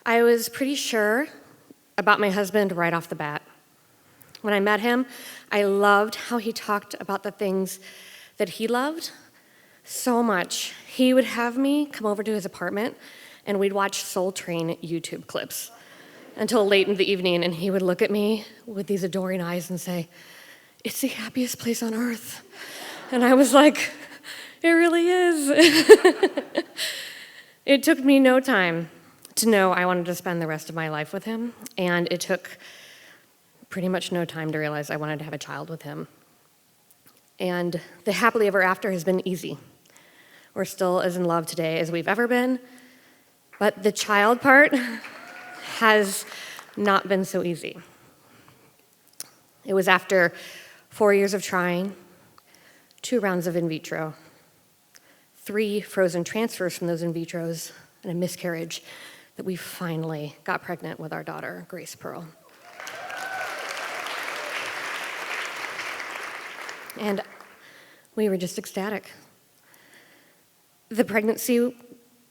I was pretty sure about my husband right off the bat. When I met him, I loved how he talked about the things that he loved so much. He would have me come over to his apartment and we'd watch Soul Train YouTube clips until late in the evening, and he would look at me with these adoring eyes and say, "It's the happiest place on earth." And I was like, it really is. It took me no time to know I wanted to spend the rest of my life with him, and it took pretty much no time to realize I wanted to have a child with him. And the happily ever after has been easy. We're still as in love today as we've ever been, but the child part has not been so easy. It was after 4 years of trying, 2 rounds of in vitro, 3 frozen transfers from those in vitros, and a miscarriage that we finally got pregnant with our daughter, Grace Pearl. And we were just ecstatic. The pregnancy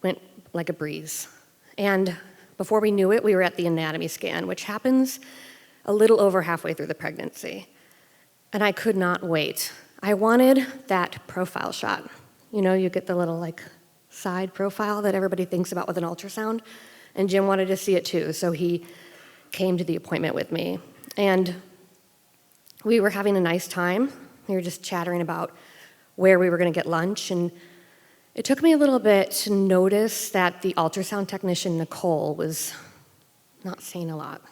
went like a breeze. And before we knew it, we were at the anatomy scan, which happens a little over halfway through the pregnancy. And I could not wait. I wanted that profile shot. You know, you get the little side profile that everybody thinks about with an ultrasound. And Jim wanted to see it too, so he came to the appointment with me. And we were having a nice time. We were just chattering about where we were going to get lunch, and it took me a little bit to notice that the ultrasound technician, Nicole, was not saying a lot.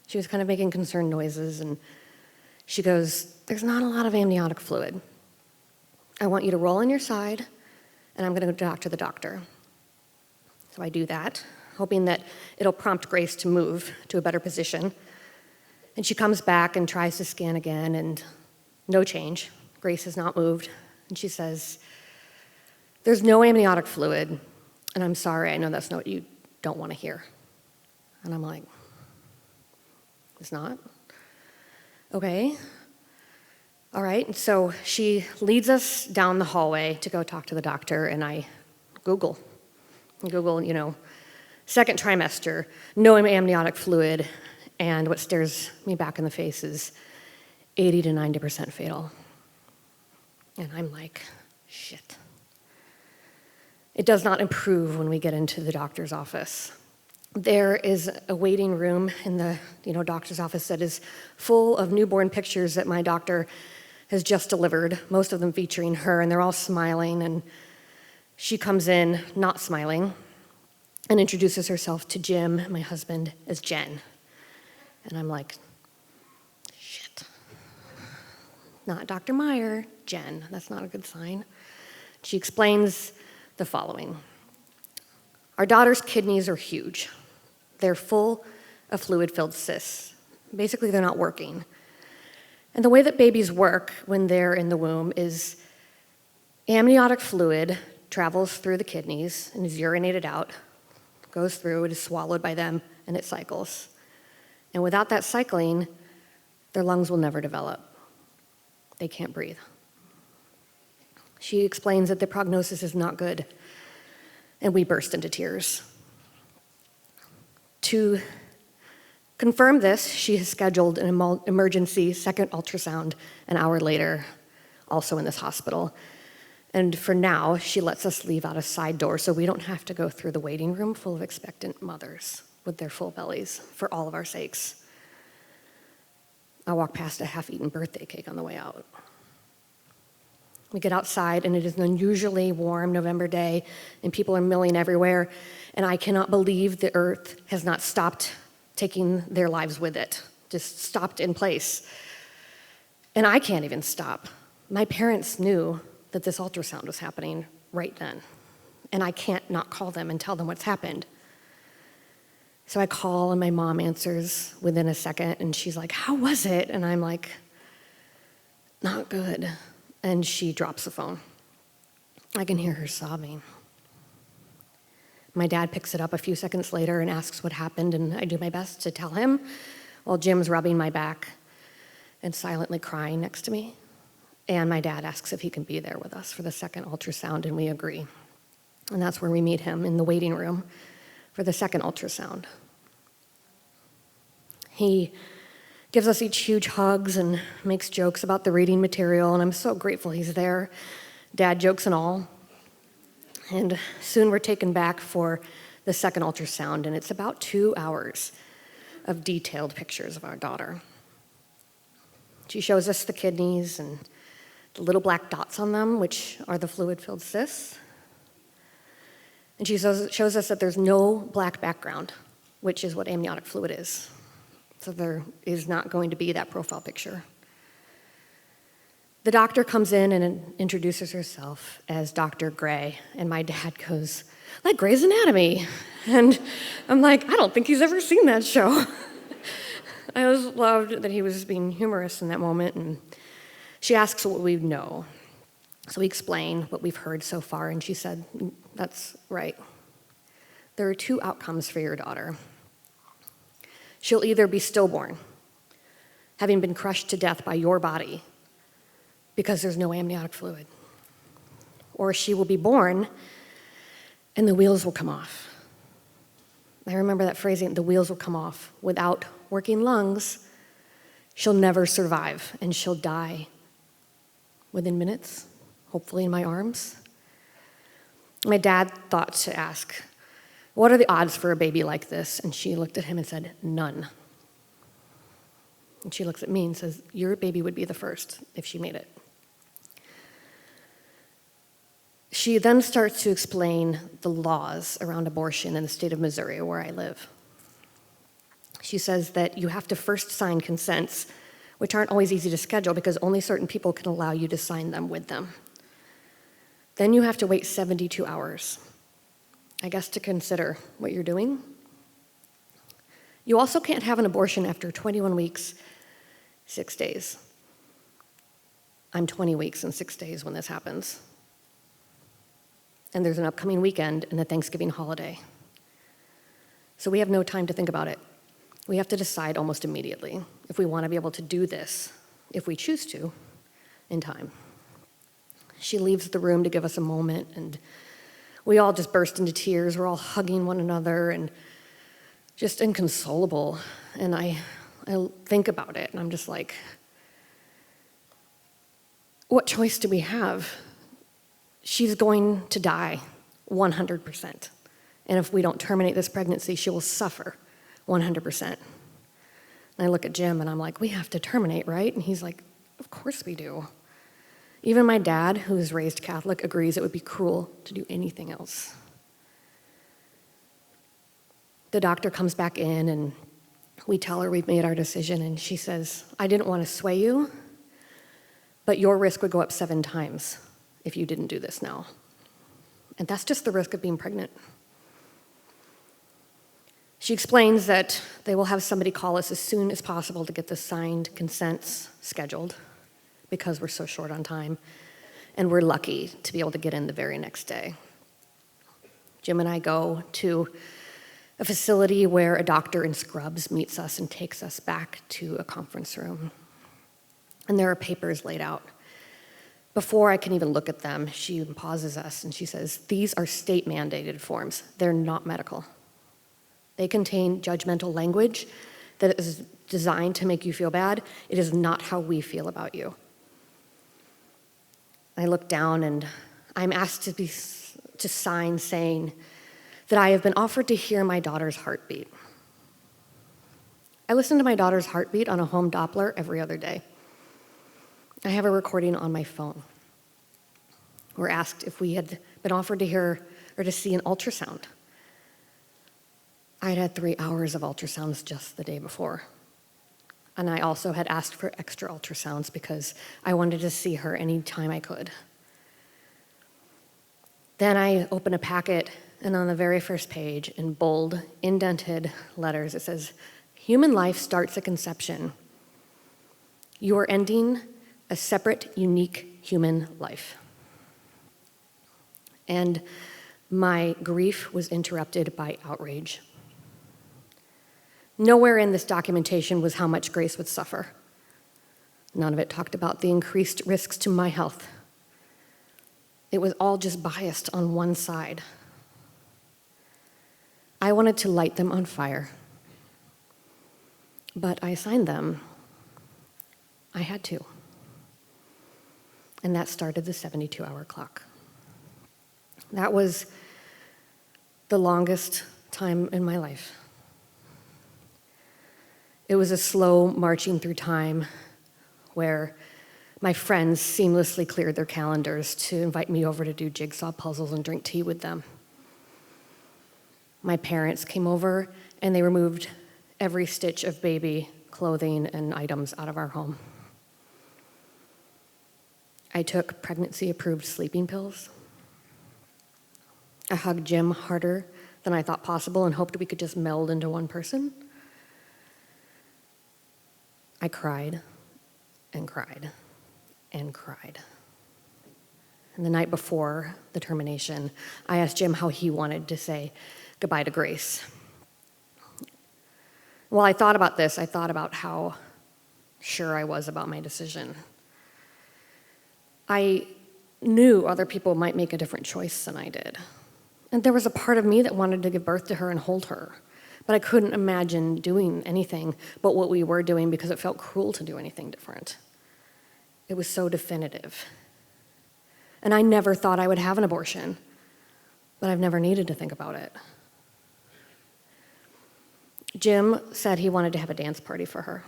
She was kind of making concerned noises, and she goes, "There's not a lot of amniotic fluid. I want you to roll on your side, and I'm going to go talk to the doctor." So I do that, hoping that it'll prompt Grace to move to a better position. And she comes back and tries to scan again, and no change. Grace has not moved. And she says, "There's no amniotic fluid, and I'm sorry, I know that's not what you don't want to hear." And I'm like, "It's not? Okay. All right." And so she leads us down the hallway to go talk to the doctor, and I Google, second trimester, no amniotic fluid, and what stares me back in the face is 80 to 90% fatal. And I'm like, shit. It does not improve when we get into the doctor's office. There is a waiting room in the doctor's office that is full of newborn pictures that my doctor has just delivered, most of them featuring her, and they're all smiling, and she comes in not smiling and introduces herself to Jim, my husband, as Jen. And I'm like, shit. Not Dr. Meyer, Jen. That's not a good sign. She explains the following. Our daughter's kidneys are huge. They're full of fluid-filled cysts. Basically, they're not working. And the way that babies work when they're in the womb is amniotic fluid travels through the kidneys and is urinated out, goes through, it is swallowed by them, and it cycles. And without that cycling, their lungs will never develop. They can't breathe. She explains that the prognosis is not good, and we burst into tears. To confirm this, she has scheduled an emergency second ultrasound an hour later, also in this hospital. And for now, she lets us leave out a side door so we don't have to go through the waiting room full of expectant mothers with their full bellies, for all of our sakes. I walk past a half-eaten birthday cake on the way out. We get outside, and it is an unusually warm November day, and people are milling everywhere, and I cannot believe the earth has not stopped taking their lives with it, just stopped in place. And I can't even stop. My parents knew that this ultrasound was happening right then, and I can't not call them and tell them what's happened. So I call, and my mom answers within a second, and she's like, "How was it?" And I'm like, "Not good." And she drops the phone. I can hear her sobbing. My dad picks it up a few seconds later and asks what happened, and I do my best to tell him while Jim's rubbing my back and silently crying next to me. And my dad asks if he can be there with us for the second ultrasound, and we agree. And that's where we meet him, in the waiting room for the second ultrasound. He gives us each huge hugs and makes jokes about the reading material, and I'm so grateful he's there, dad jokes and all. And soon we're taken back for the second ultrasound, and it's about 2 hours of detailed pictures of our daughter. She shows us the kidneys and the little black dots on them, which are the fluid-filled cysts. And she shows us that there's no black background, which is what amniotic fluid is. So there is not going to be that profile picture. The doctor comes in and introduces herself as Dr. Gray, and my dad goes, "Like Grey's Anatomy." And I'm like, I don't think he's ever seen that show. I just loved that he was being humorous in that moment, and she asks what we know. So we explain what we've heard so far, and she said, "That's right. There are 2 outcomes for your daughter. She'll either be stillborn, having been crushed to death by your body because there's no amniotic fluid, or she will be born and the wheels will come off." I remember that phrasing, the wheels will come off. Without working lungs, she'll never survive, and she'll die within minutes, hopefully in my arms. My dad thought to ask, "What are the odds for a baby like this?" And she looked at him and said, "None." And she looks at me and says, "Your baby would be the first if she made it." She then starts to explain the laws around abortion in the state of Missouri, where I live. She says that you have to first sign consents, which aren't always easy to schedule because only certain people can allow you to sign them with them. Then you have to wait 72 hours, I guess, to consider what you're doing. You also can't have an abortion after 21 weeks, 6 days. I'm 20 weeks and 6 days when this happens. And there's an upcoming weekend and a Thanksgiving holiday. So we have no time to think about it. We have to decide almost immediately if we want to be able to do this, if we choose to, in time. She leaves the room to give us a moment, and we all just burst into tears. We're all hugging one another and just inconsolable. And I think about it, and I'm just like, what choice do we have? She's going to die 100%. And if we don't terminate this pregnancy, she will suffer 100%. And I look at Jim and I'm like, we have to terminate, right? And he's like, of course we do. Even my dad, who is raised Catholic, agrees it would be cruel to do anything else. The doctor comes back in and we tell her we've made our decision, and she says, "I didn't want to sway you, but your risk would go up 7 times if you didn't do this now." And that's just the risk of being pregnant. She explains that they will have somebody call us as soon as possible to get the signed consents scheduled because we're so short on time, and we're lucky to be able to get in the very next day. Jim and I go to a facility where a doctor in scrubs meets us and takes us back to a conference room. And there are papers laid out. Before I can even look at them, she pauses us and she says, "These are state-mandated forms. They're not medical. They contain judgmental language that is designed to make you feel bad. It is not how we feel about you." I look down and I'm asked to sign saying that I have been offered to hear my daughter's heartbeat. I listen to my daughter's heartbeat on a home Doppler every other day. I have a recording on my phone. We're asked if we had been offered to hear or to see an ultrasound. I had had 3 hours of ultrasounds just the day before. And I also had asked for extra ultrasounds because I wanted to see her anytime I could. Then I open a packet, and on the very first page, in bold, indented letters, it says, "Human life starts at conception. You are ending a separate, unique human life." And my grief was interrupted by outrage. Nowhere in this documentation was how much Grace would suffer. None of it talked about the increased risks to my health. It was all just biased on one side. I wanted to light them on fire, but I signed them. I had to. And that started the 72-hour clock. That was the longest time in my life. It was a slow marching through time where my friends seamlessly cleared their calendars to invite me over to do jigsaw puzzles and drink tea with them. My parents came over and they removed every stitch of baby clothing and items out of our home. I took pregnancy-approved sleeping pills. I hugged Jim harder than I thought possible and hoped we could just meld into one person. I cried and cried and cried. And the night before the termination, I asked Jim how he wanted to say goodbye to Grace. While I thought about this, I thought about how sure I was about my decision. I knew other people might make a different choice than I did. And there was a part of me that wanted to give birth to her and hold her. But I couldn't imagine doing anything but what we were doing because it felt cruel to do anything different. It was so definitive. And I never thought I would have an abortion, but I've never needed to think about it. Jim said he wanted to have a dance party for her.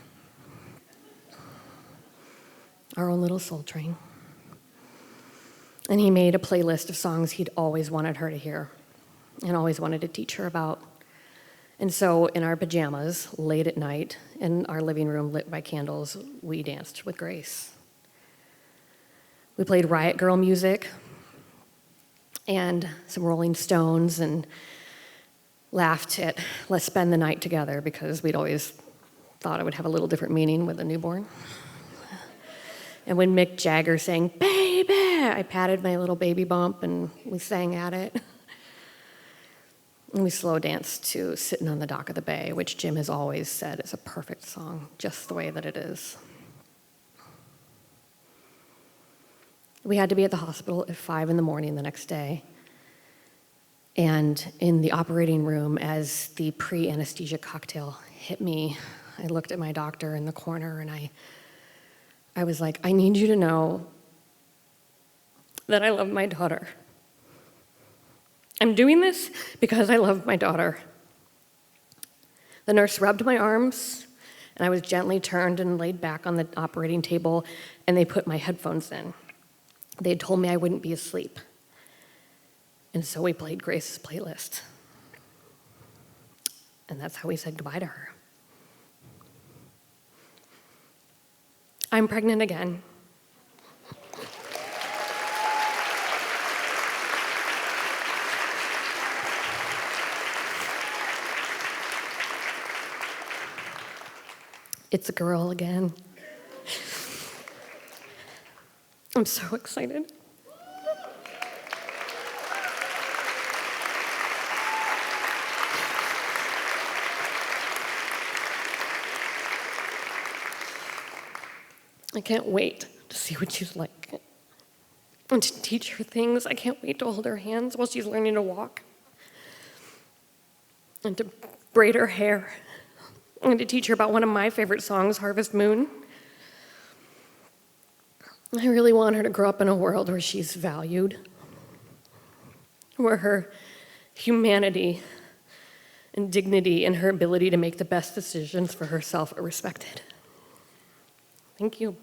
Our own little soul train. And he made a playlist of songs he'd always wanted her to hear and always wanted to teach her about. And so in our pajamas, late at night, in our living room lit by candles, we danced with Grace. We played Riot Girl music and some Rolling Stones and laughed at let's spend the night together because we'd always thought it would have a little different meaning with a newborn. And when Mick Jagger sang, "Baby," I patted my little baby bump and we sang at it. And we slow danced to Sitting on the Dock of the Bay, which Jim has always said is a perfect song, just the way that it is. We had to be at the hospital at 5 a.m. the next day. And in the operating room, as the pre-anesthesia cocktail hit me, I looked at my doctor in the corner and I was like, I need you to know that I love my daughter. I'm doing this because I love my daughter. The nurse rubbed my arms, and I was gently turned and laid back on the operating table, and they put my headphones in. They had told me I wouldn't be asleep. And so we played Grace's playlist. And that's how we said goodbye to her. I'm pregnant again. It's a girl again. I'm so excited. I can't wait to see what she's like and to teach her things. I can't wait to hold her hands while she's learning to walk and to braid her hair and to teach her about one of my favorite songs, Harvest Moon. I really want her to grow up in a world where she's valued, where her humanity and dignity and her ability to make the best decisions for herself are respected. Thank you.